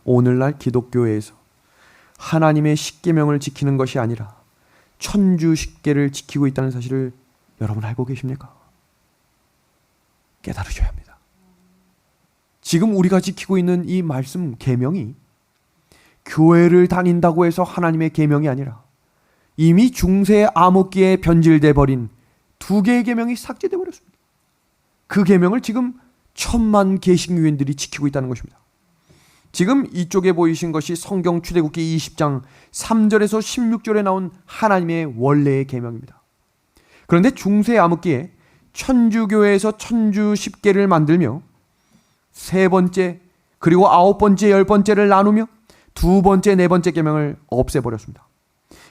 오늘날 기독교회에서 하나님의 십계명을 지키는 것이 아니라 천주 십계를 지키고 있다는 사실을 여러분 알고 계십니까? 깨달으셔야 합니다. 지금 우리가 지키고 있는 이 말씀 계명이 교회를 다닌다고 해서 하나님의 계명이 아니라 이미 중세 암흑기에 변질돼 버린 2개의 계명이 삭제돼 버렸습니다. 그 계명을 지금 1000만 개신교인들이 지키고 있다는 것입니다. 지금 이쪽에 보이신 것이 성경 출애굽기 20장 3절에서 16절에 나온 하나님의 원래의 계명입니다. 그런데 중세 암흑기에 천주교회에서 천주 십계를 만들며 3번째 그리고 9번째 10번째를 나누며 2번째 4번째 계명을 없애버렸습니다.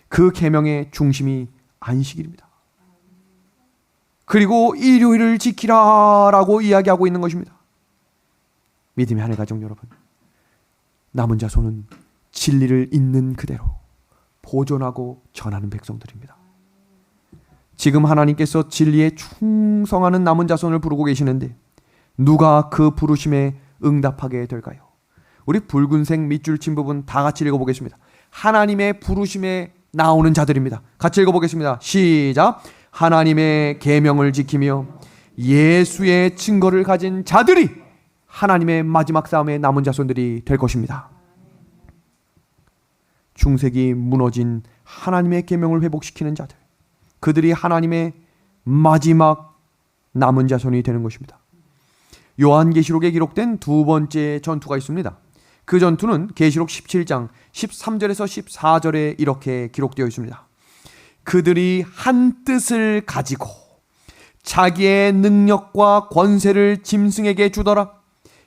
그 계명의 중심이 안식일입니다. 그리고 일요일을 지키라라고 이야기하고 있는 것입니다. 믿음의 하늘 가족 여러분, 남은 자손은 진리를 있는 그대로 보존하고 전하는 백성들입니다. 지금 하나님께서 진리에 충성하는 남은 자손을 부르고 계시는데 누가 그 부르심에 응답하게 될까요? 우리 붉은색 밑줄 친 부분 다 같이 읽어보겠습니다. 하나님의 부르심에 나오는 자들입니다. 같이 읽어보겠습니다. 시작. 하나님의 계명을 지키며 예수의 증거를 가진 자들이 하나님의 마지막 싸움의 남은 자손들이 될 것입니다. 중세기 무너진 하나님의 계명을 회복시키는 자들, 그들이 하나님의 마지막 남은 자손이 되는 것입니다. 요한계시록에 기록된 2번째 전투가 있습니다. 그 전투는 계시록 17장 13절에서 14절에 이렇게 기록되어 있습니다. 그들이 한 뜻을 가지고 자기의 능력과 권세를 짐승에게 주더라.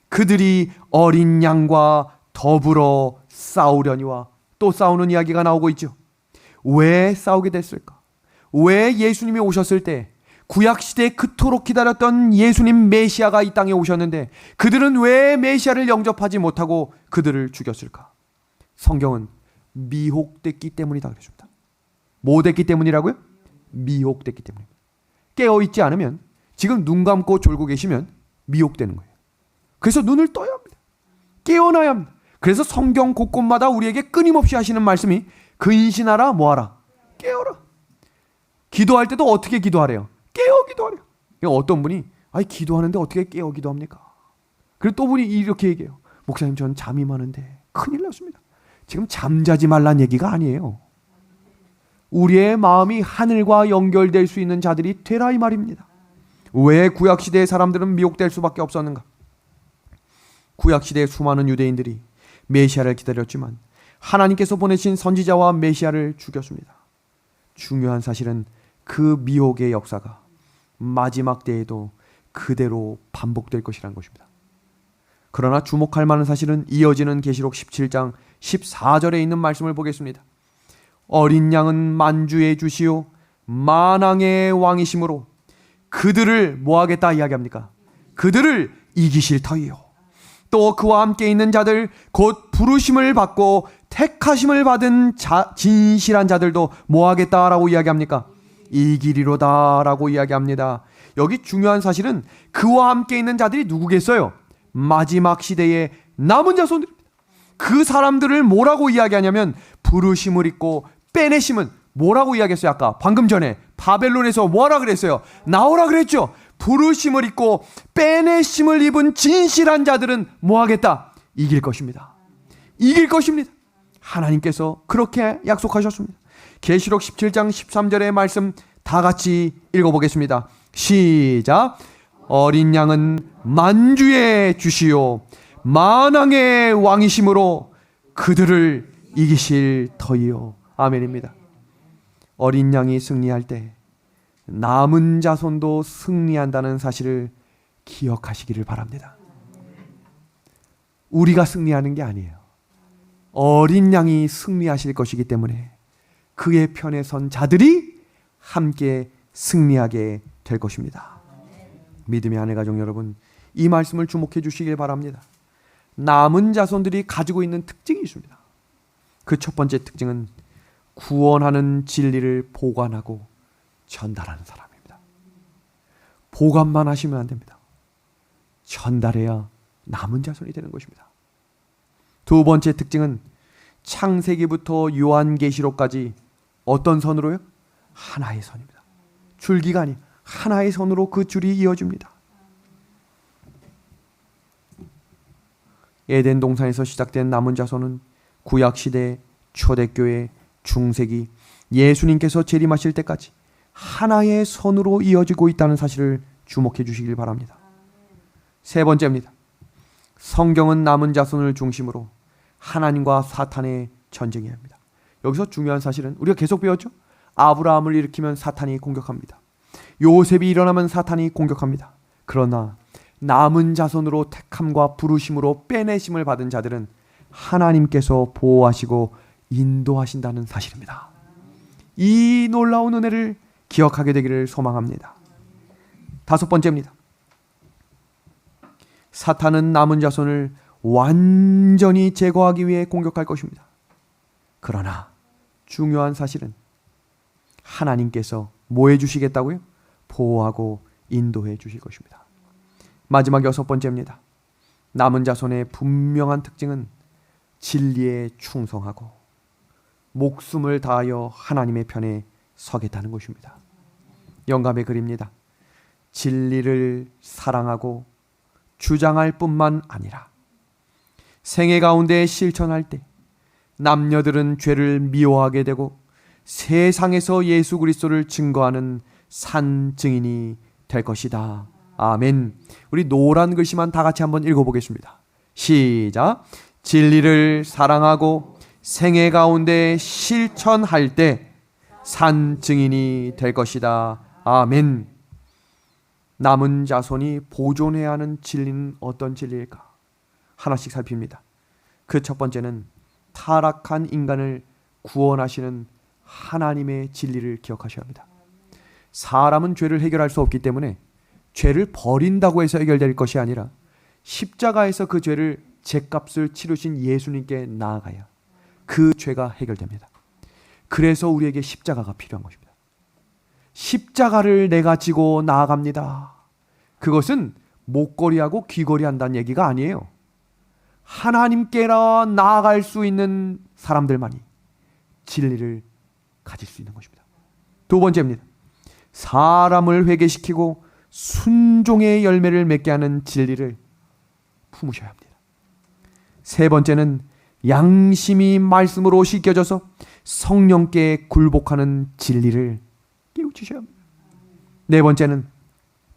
그들이 어린 양과 더불어 싸우려니와, 또 싸우는 이야기가 나오고 있죠. 왜 싸우게 됐을까? 왜 예수님이 오셨을 때 구약시대에 그토록 기다렸던 예수님 메시아가 이 땅에 오셨는데 그들은 왜 메시아를 영접하지 못하고 그들을 죽였을까? 성경은 미혹됐기 때문이다 그랬습니다. 뭐 됐기 때문이라고요? 미혹됐기 때문입니다. 깨어있지 않으면, 지금 눈 감고 졸고 계시면 미혹되는 거예요. 그래서 눈을 떠야 합니다. 깨어나야 합니다. 그래서 성경 곳곳마다 우리에게 끊임없이 하시는 말씀이 근신하라 뭐하라? 깨어라. 기도할 때도 어떻게 기도하래요? 깨어 기도하래요. 어떤 분이 기도하는데 어떻게 깨어 기도합니까? 그리고 또 분이 이렇게 얘기해요. 목사님, 전 잠이 많은데 큰일 났습니다. 지금 잠자지 말란 얘기가 아니에요. 우리의 마음이 하늘과 연결될 수 있는 자들이 되라 이 말입니다. 왜 구약시대의 사람들은 미혹될 수밖에 없었는가? 구약시대의 수많은 유대인들이 메시아를 기다렸지만 하나님께서 보내신 선지자와 메시아를 죽였습니다. 중요한 사실은 그 미혹의 역사가 마지막 때에도 그대로 반복될 것이라는 것입니다. 그러나 주목할 만한 사실은 이어지는 계시록 17장 14절에 있는 말씀을 보겠습니다. 어린 양은 만주의 주시오 만왕의 왕이심으로 그들을 뭐하겠다 이야기합니까? 그들을 이기실 터이요. 또 그와 함께 있는 자들 곧 부르심을 받고 택하심을 받은 진실한 자들도 뭐하겠다라고 이야기합니까? 이기리로다 라고 이야기합니다. 여기 중요한 사실은 그와 함께 있는 자들이 누구겠어요? 마지막 시대의 남은 자손들입니다. 그 사람들을 뭐라고 이야기하냐면 부르심을 입고 빼내심은 뭐라고 이야기했어요? 아까 방금 전에 바벨론에서 뭐라 그랬어요? 나오라 그랬죠. 부르심을 입고 빼내심을 입은 진실한 자들은 뭐하겠다? 이길 것입니다. 이길 것입니다. 하나님께서 그렇게 약속하셨습니다. 계시록 17장 13절의 말씀 다 같이 읽어보겠습니다. 시작. 어린 양은 만주의 주시오 만왕의 왕이심으로 그들을 이기실 터이요. 아멘입니다. 어린 양이 승리할 때 남은 자손도 승리한다는 사실을 기억하시기를 바랍니다. 우리가 승리하는 게 아니에요. 어린 양이 승리하실 것이기 때문에 그의 편에 선 자들이 함께 승리하게 될 것입니다. 믿음의 아내 가족 여러분, 이 말씀을 주목해 주시길 바랍니다. 남은 자손들이 가지고 있는 특징이 있습니다. 그 첫 번째 특징은 구원하는 진리를 보관하고 전달하는 사람입니다. 보관만 하시면 안 됩니다. 전달해야 남은 자손이 되는 것입니다. 두 번째 특징은 창세기부터 요한계시록까지 어떤 선으로요? 하나의 선입니다. 줄기가 아니 하나의 선으로 그 줄이 이어집니다. 에덴 동산에서 시작된 남은 자손은 구약시대, 초대교회, 중세기, 예수님께서 재림하실 때까지 하나의 선으로 이어지고 있다는 사실을 주목해 주시길 바랍니다. 세 번째입니다. 성경은 남은 자손을 중심으로 하나님과 사탄의 전쟁이 합니다. 여기서 중요한 사실은 우리가 계속 배웠죠? 아브라함을 일으키면 사탄이 공격합니다. 요셉이 일어나면 사탄이 공격합니다. 그러나 남은 자손으로 택함과 부르심으로 빼내심을 받은 자들은 하나님께서 보호하시고 인도하신다는 사실입니다. 이 놀라운 은혜를 기억하게 되기를 소망합니다. 다섯 번째입니다. 사탄은 남은 자손을 완전히 제거하기 위해 공격할 것입니다. 그러나 중요한 사실은 하나님께서 뭐 해주시겠다고요? 보호하고 인도해 주실 것입니다. 마지막 여섯 번째입니다. 남은 자손의 분명한 특징은 진리에 충성하고 목숨을 다하여 하나님의 편에 서겠다는 것입니다. 영감의 글입니다. 진리를 사랑하고 주장할 뿐만 아니라 생애 가운데 실천할 때 남녀들은 죄를 미워하게 되고 세상에서 예수 그리스도를 증거하는 산 증인이 될 것이다. 아멘. 우리 노란 글씨만 다 같이 한번 읽어보겠습니다. 시작. 진리를 사랑하고 생애 가운데 실천할 때 산 증인이 될 것이다. 아멘. 남은 자손이 보존해야 하는 진리는 어떤 진리일까? 하나씩 살핍니다. 그 첫 번째는 타락한 인간을 구원하시는 하나님의 진리를 기억하셔야 합니다. 사람은 죄를 해결할 수 없기 때문에 죄를 버린다고 해서 해결될 것이 아니라 십자가에서 그 죄를 죗값을 치르신 예수님께 나아가야 그 죄가 해결됩니다. 그래서 우리에게 십자가가 필요한 것입니다. 십자가를 내가 지고 나아갑니다. 그것은 목걸이하고 귀걸이 한다는 얘기가 아니에요. 하나님께로 나아갈 수 있는 사람들만이 진리를 가질 수 있는 것입니다. 두 번째입니다. 사람을 회개시키고 순종의 열매를 맺게 하는 진리를 품으셔야 합니다. 세 번째는 양심이 말씀으로 씻겨져서 성령께 굴복하는 진리를 깨우치셔야 합니다. 네 번째는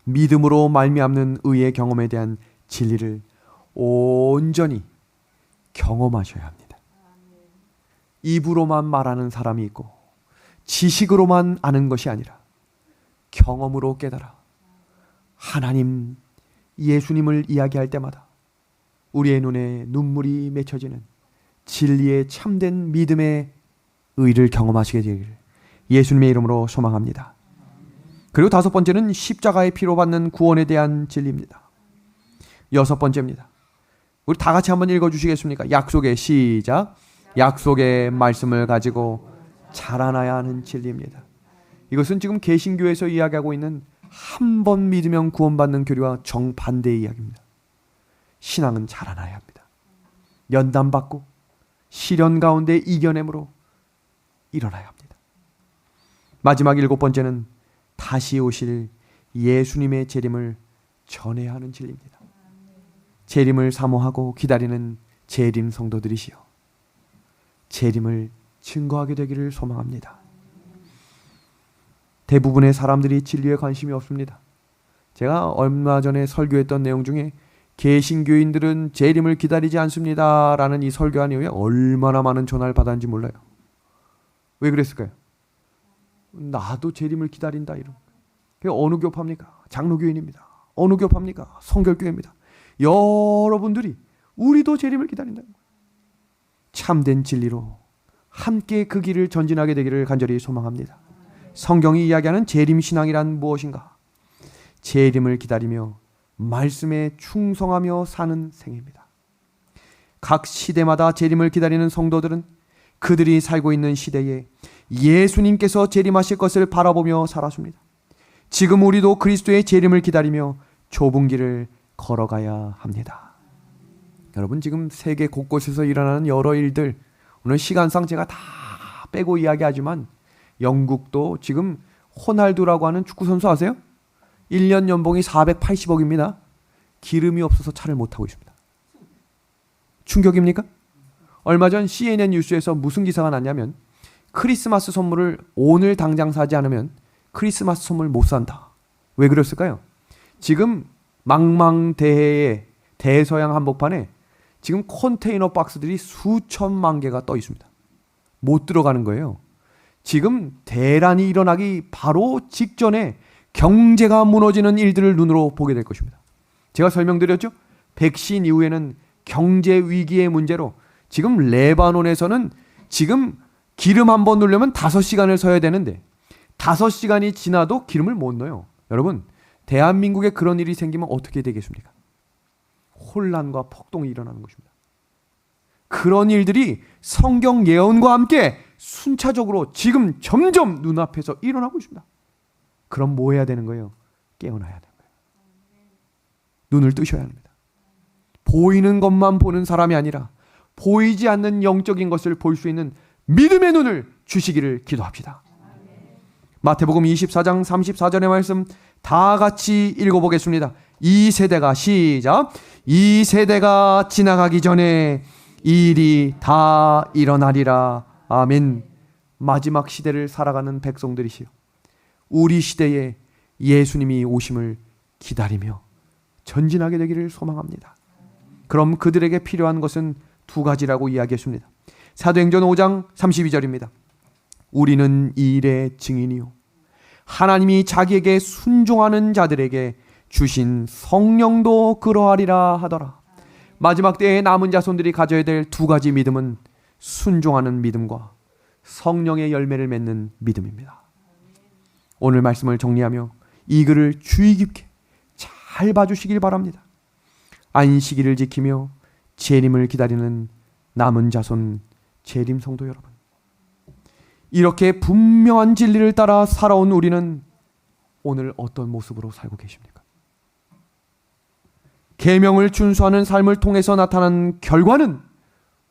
믿음으로 말미암는 의의 경험에 대한 진리를 온전히 경험하셔야 합니다. 입으로만 말하는 사람이 있고 지식으로만 아는 것이 아니라 경험으로 깨달아 하나님, 예수님을 이야기할 때마다 우리의 눈에 눈물이 맺혀지는 진리의 참된 믿음의 의를 경험하시게 되기를 예수님의 이름으로 소망합니다. 그리고 다섯 번째는 십자가의 피로 받는 구원에 대한 진리입니다. 여섯 번째입니다. 우리 다 같이 한번 읽어주시겠습니까? 약속의 시작. 약속의 말씀을 가지고 자라나야 하는 진리입니다. 이것은 지금 개신교에서 이야기하고 있는 한 번 믿으면 구원받는 교리와 정반대의 이야기입니다. 신앙은 자라나야 합니다. 연단받고 시련 가운데 이겨냄으로 일어나야 합니다. 마지막 일곱 번째는 다시 오실 예수님의 재림을 전해야 하는 진리입니다. 재림을 사모하고 기다리는 재림 성도들이시여 재림을 증거하게 되기를 소망합니다. 대부분의 사람들이 진리에 관심이 없습니다. 제가 얼마 전에 설교했던 내용 중에 개신교인들은 재림을 기다리지 않습니다 라는 이 설교한 이후에 얼마나 많은 전화를 받았는지 몰라요. 왜 그랬을까요? 나도 재림을 기다린다 이런. 어느 교파입니까? 장로교인입니다. 어느 교파입니까? 성결교회입니다. 여러분들이 우리도 재림을 기다린다. 참된 진리로 함께 그 길을 전진하게 되기를 간절히 소망합니다. 성경이 이야기하는 재림신앙이란 무엇인가? 재림을 기다리며 말씀에 충성하며 사는 생입니다. 각 시대마다 재림을 기다리는 성도들은 그들이 살고 있는 시대에 예수님께서 재림하실 것을 바라보며 살았습니다. 지금 우리도 그리스도의 재림을 기다리며 좁은 길을 걸어가야 합니다. 여러분, 지금 세계 곳곳에서 일어나는 여러 일들, 오늘 시간상 제가 다 빼고 이야기하지만 영국도 지금 호날두라고 하는 축구선수 아세요? 1년 연봉이 480억입니다. 기름이 없어서 차를 못타고 있습니다. 충격입니까? 얼마 전 CNN 뉴스에서 무슨 기사가 났냐면 크리스마스 선물을 오늘 당장 사지 않으면 크리스마스 선물 못 산다. 왜 그랬을까요? 지금 망망대해의 대서양 한복판에 지금 컨테이너 박스들이 수천만 개가 떠 있습니다. 못 들어가는 거예요. 지금 대란이 일어나기 바로 직전에 경제가 무너지는 일들을 눈으로 보게 될 것입니다. 제가 설명드렸죠? 백신 이후에는 경제 위기의 문제로 지금 레바논에서는 지금 기름 한 번 넣으려면 5시간을 서야 되는데 5시간이 지나도 기름을 못 넣어요. 여러분, 대한민국에 그런 일이 생기면 어떻게 되겠습니까? 혼란과 폭동이 일어나는 것입니다. 그런 일들이 성경 예언과 함께 순차적으로 지금 점점 눈앞에서 일어나고 있습니다. 그럼 뭐 해야 되는 거예요? 깨어나야 되는 거예요. 눈을 뜨셔야 합니다. 보이는 것만 보는 사람이 아니라 보이지 않는 영적인 것을 볼 수 있는 믿음의 눈을 주시기를 기도합시다. 마태복음 24장 34절의 말씀 다 같이 읽어보겠습니다. 이 세대가 시작. 이 세대가 지나가기 전에 이 일이 다 일어나리라. 아멘. 마지막 시대를 살아가는 백성들이시여, 우리 시대에 예수님이 오심을 기다리며 전진하게 되기를 소망합니다. 그럼 그들에게 필요한 것은 두 가지라고 이야기했습니다. 사도행전 5장 32절입니다. 우리는 이 일의 증인이요 하나님이 자기에게 순종하는 자들에게 주신 성령도 그러하리라 하더라. 마지막 때에 남은 자손들이 가져야 될 두 가지 믿음은 순종하는 믿음과 성령의 열매를 맺는 믿음입니다. 오늘 말씀을 정리하며 이 글을 주의 깊게 잘 봐주시길 바랍니다. 안식일을 지키며 재림을 기다리는 남은 자손 재림 성도 여러분, 이렇게 분명한 진리를 따라 살아온 우리는 오늘 어떤 모습으로 살고 계십니까? 계명을 준수하는 삶을 통해서 나타난 결과는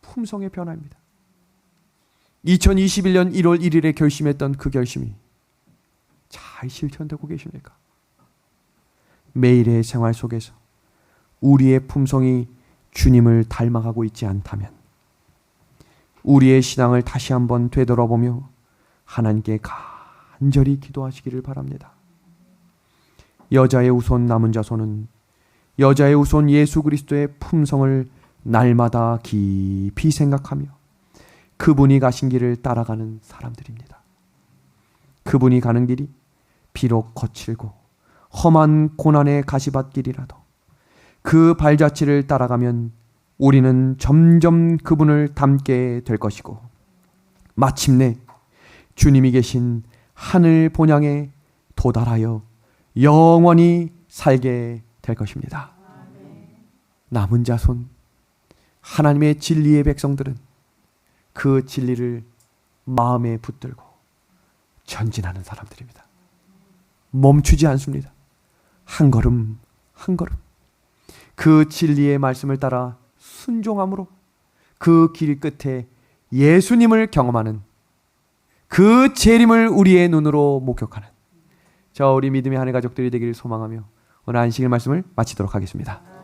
품성의 변화입니다. 2021년 1월 1일에 결심했던 그 결심이 잘 실현되고 계십니까? 매일의 생활 속에서 우리의 품성이 주님을 닮아가고 있지 않다면 우리의 신앙을 다시 한번 되돌아보며 하나님께 간절히 기도하시기를 바랍니다. 여자의 후손 남은 자손은 여자의 후손 예수 그리스도의 품성을 날마다 깊이 생각하며 그분이 가신 길을 따라가는 사람들입니다. 그분이 가는 길이 비록 거칠고 험한 고난의 가시밭길이라도 그 발자취를 따라가면 우리는 점점 그분을 닮게 될 것이고 마침내 주님이 계신 하늘 본향에 도달하여 영원히 살게 될 것입니다. 남은 자손, 하나님의 진리의 백성들은 그 진리를 마음에 붙들고 전진하는 사람들입니다. 멈추지 않습니다. 한 걸음 한 걸음 그 진리의 말씀을 따라 순종함으로 그 길 끝에 예수님을 경험하는, 그 재림을 우리의 눈으로 목격하는 우리 믿음의 한 해 가족들이 되기를 소망하며 오늘 안식일 말씀을 마치도록 하겠습니다.